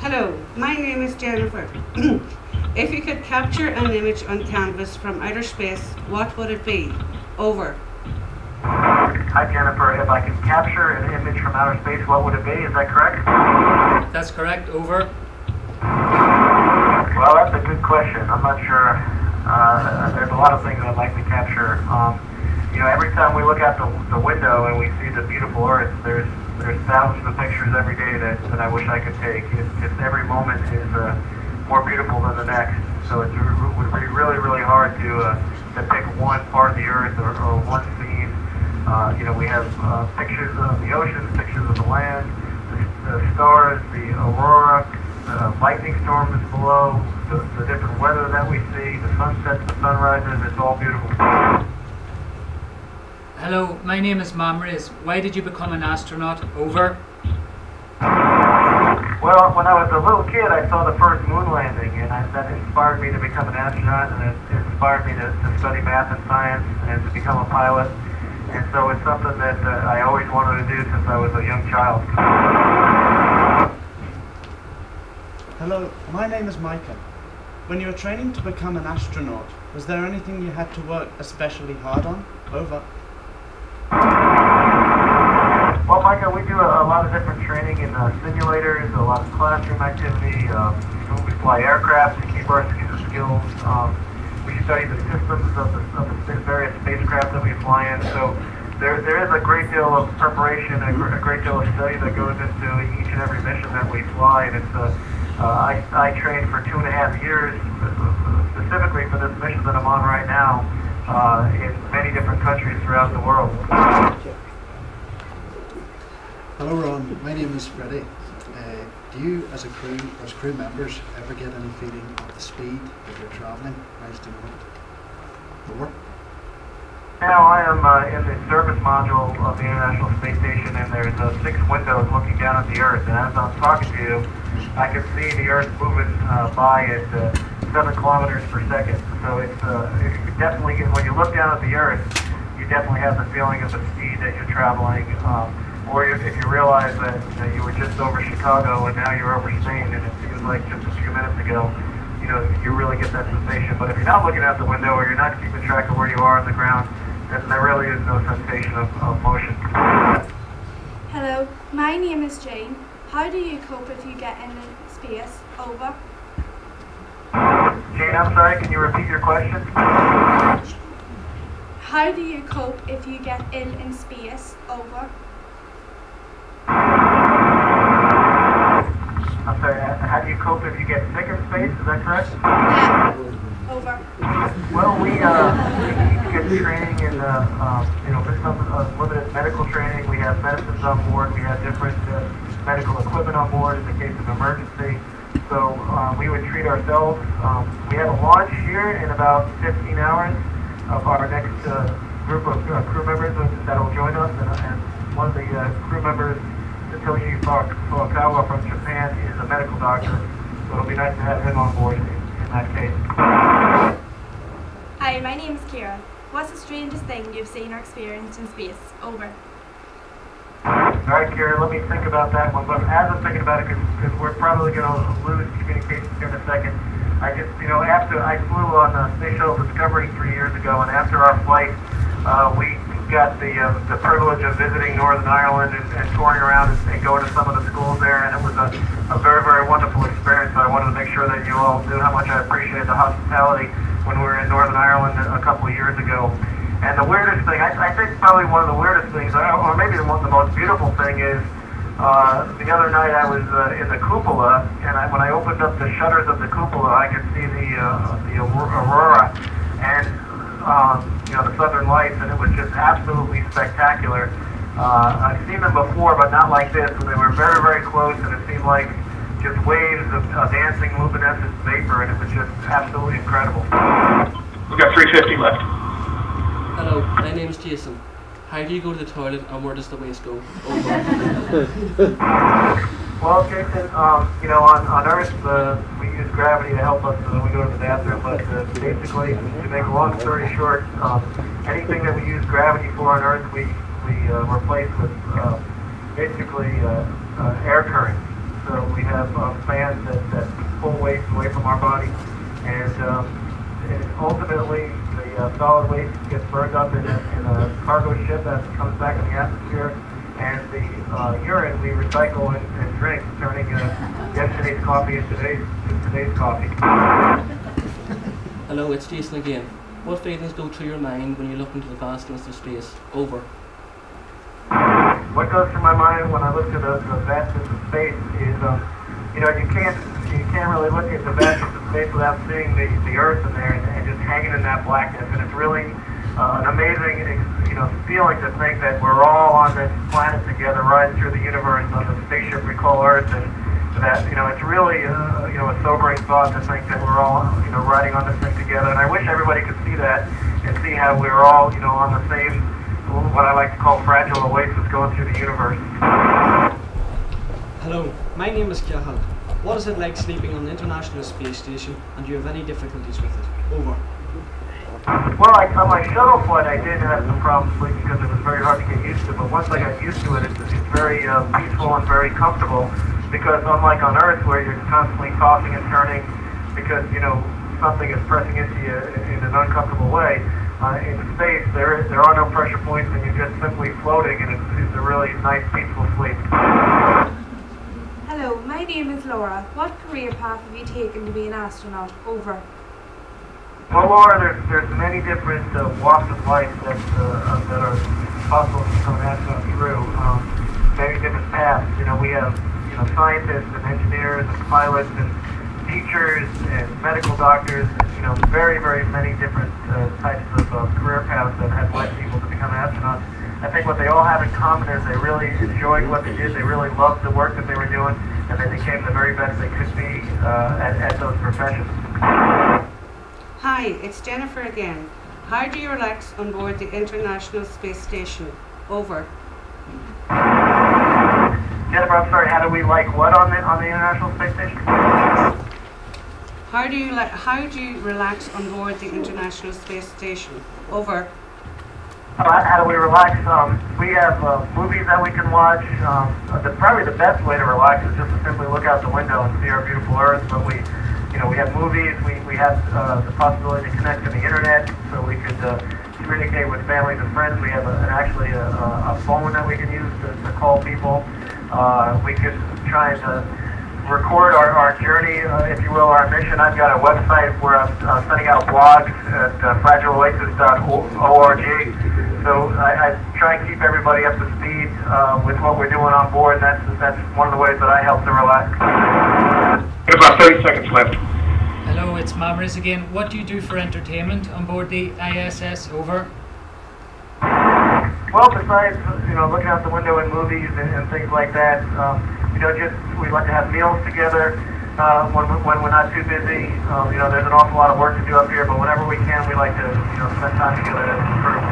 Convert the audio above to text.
Hello, my name is Jennifer. If you could capture an image on canvas from outer space, what would it be? Over. Hi Jennifer, if I could capture an image from outer space, what would it be? Is that correct? That's correct. Over. Well, that's a good question. I'm not sure. There's a lot of things I'd like to capture. Every time we look out the window and we see the beautiful Earth, there's thousands of pictures every day that I wish I could take. It's every moment is more beautiful than the next. So it would be really, really hard to pick one part of the Earth or one scene. We have pictures of the oceans, pictures of the land, the stars, the aurora, the lightning storms below, the different weather that we see, the sunsets, the sunrises. It's all beautiful. Hello, my name is Mamriz. Why did you become an astronaut? Over. Well, when I was a little kid, I saw the first moon landing, and that inspired me to become an astronaut, and it inspired me to study math and science and to become a pilot. And so it's something that I always wanted to do since I was a young child. Hello, my name is Micah. When you were training to become an astronaut, was there anything you had to work especially hard on? Over. Well, Micah, we do a lot of different training in simulators, a lot of classroom activity. We fly aircraft to keep our skills. We study the systems of the various spacecraft that we fly in. So there is a great deal of preparation, a great deal of study that goes into each and every mission that we fly. And it's I trained for 2.5 years specifically for this mission that I'm on right now in many different countries throughout the world. Hello Ron, my name is Freddie. Do you as a crew, as crew members, ever get any feeling of the speed that you're travelling whilst doing it? Over. Now I am in the service module of the International Space Station, and there's 6 windows looking down at the Earth, and as I'm talking to you, I can see the Earth moving by at 7 kilometers per second. So it's definitely, when you look down at the Earth, you definitely have the feeling of the speed that you're traveling. Or if you realize that you were just over Chicago and now you're over Spain, and it seems like just a few minutes ago, you really get that sensation. But if you're not looking out the window or you're not keeping track of where you are on the ground, then there really is no sensation of motion. Hello, my name is Jane. How do you cope if you get in space? Over. Jane, I'm sorry, can you repeat your question? How do you cope if you get ill in space? Over. I'm sorry, how do you cope if you get sick in space? Is that correct? Yeah. Over. Well, we get training in, some limited medical training. We have medicines on board. We have different medical equipment on board in the case of emergency. So we would treat ourselves. We have a launch here in about 15 hours of our next group of crew members that will join us. And one of the crew members, Satoshi Furukawa from Japan, is a medical doctor. So it'll be nice to have him on board in that case. Hi, my name is Kira. What's the strangest thing you've seen or experienced in space? Over. Alright, Kira, let me think about that one. But as I'm thinking about it, because we're probably going to lose communication here in a second, after I flew on Space Shuttle Discovery 3 years ago, and after our flight, we got the privilege of visiting Northern Ireland and touring around and going to some of the schools there, and it was a very, very wonderful experience. So I wanted to make sure that you all knew how much I appreciated the hospitality when we were in Northern Ireland a couple of years ago. And the weirdest thing, I think probably one of the weirdest things, or maybe the most beautiful thing is, the other night I was in the cupola, and when I opened up the shutters of the cupola, I could see the aurora and the southern lights, and it was just absolutely spectacular. I've seen them before, but not like this. They were very, very close, and it seemed like just waves of dancing luminescent vapor, and it was just absolutely incredible. We've got 350 left. Hello, my name is Jason. How do you go to the toilet and where does the waste go? Over. Well, Jason, on Earth, we use gravity to help us when we go to the bathroom, but basically, to make a long story short, anything that we use gravity for on Earth, we replace with basically air currents. So we have fans away from our body. And ultimately, the solid waste gets burned up in a cargo ship as it comes back in the atmosphere. And the urine we recycle and drink, turning yesterday's coffee into today's coffee. Hello, it's Jason again. What feelings go through your mind when you look into the vastness of space? Over. What goes through my mind when I look to the vastness of space is, you can't really look at the vastness of space without seeing the Earth in there and just hanging in that blackness. And it's really an amazing, feeling to think that we're all on this planet together, riding through the universe on the spaceship we call Earth, and that, it's really, a sobering thought to think that we're all, riding on this thing together. And I wish everybody could see that and see how we're all, on the same, what I like to call fragile oasis going through the universe. Hello, my name is Cathal. What is it like sleeping on the International Space Station, and do you have any difficulties with it? Over. Well, on my shuttle flight, I did have some problems sleeping because it was very hard to get used to. But once I got used to it, it's very peaceful and very comfortable. Because unlike on Earth, where you're constantly tossing and turning, because something is pressing into you in an uncomfortable way, in space there are no pressure points, and you're just simply floating, and it's a really nice, peaceful sleep. Hello, my name is Laura. What career path have you taken to be an astronaut? Over. Well, Laura, there's many different walks of life that are possible to become an astronaut through. Many different paths. We have scientists and engineers and pilots and teachers and medical doctors. Very, very many different types of career paths that have led people to become astronauts. I think what they all have in common is they really enjoyed what they did. They really loved the work that they were doing, and they became the very best they could be at those professions. Hi, it's Jennifer again. How do you relax on board the International Space Station? Over. Jennifer, I'm sorry, how do we like what on the International Space Station? How do you relax on board the International Space Station? Over. How do we relax? We have movies that we can watch. Probably the best way to relax is just to simply look out the window and see our beautiful Earth. But we have movies. We have the possibility to connect to the internet, so we could communicate with families and friends. We have actually a phone that we can use to call people. We could try to record our journey, if you will, our mission. I've got a website where I'm sending out blogs at fragileoasis.org. So I try and keep everybody up to speed with what we're doing on board. That's one of the ways that I help to relax. About 30 seconds left. Hello, it's Mamris again. What do you do for entertainment on board the ISS? Over. Well, besides looking out the window in movies and things like that, we like to have meals together when we're not too busy. There's an awful lot of work to do up here, but whenever we can, we like to spend time together as a group.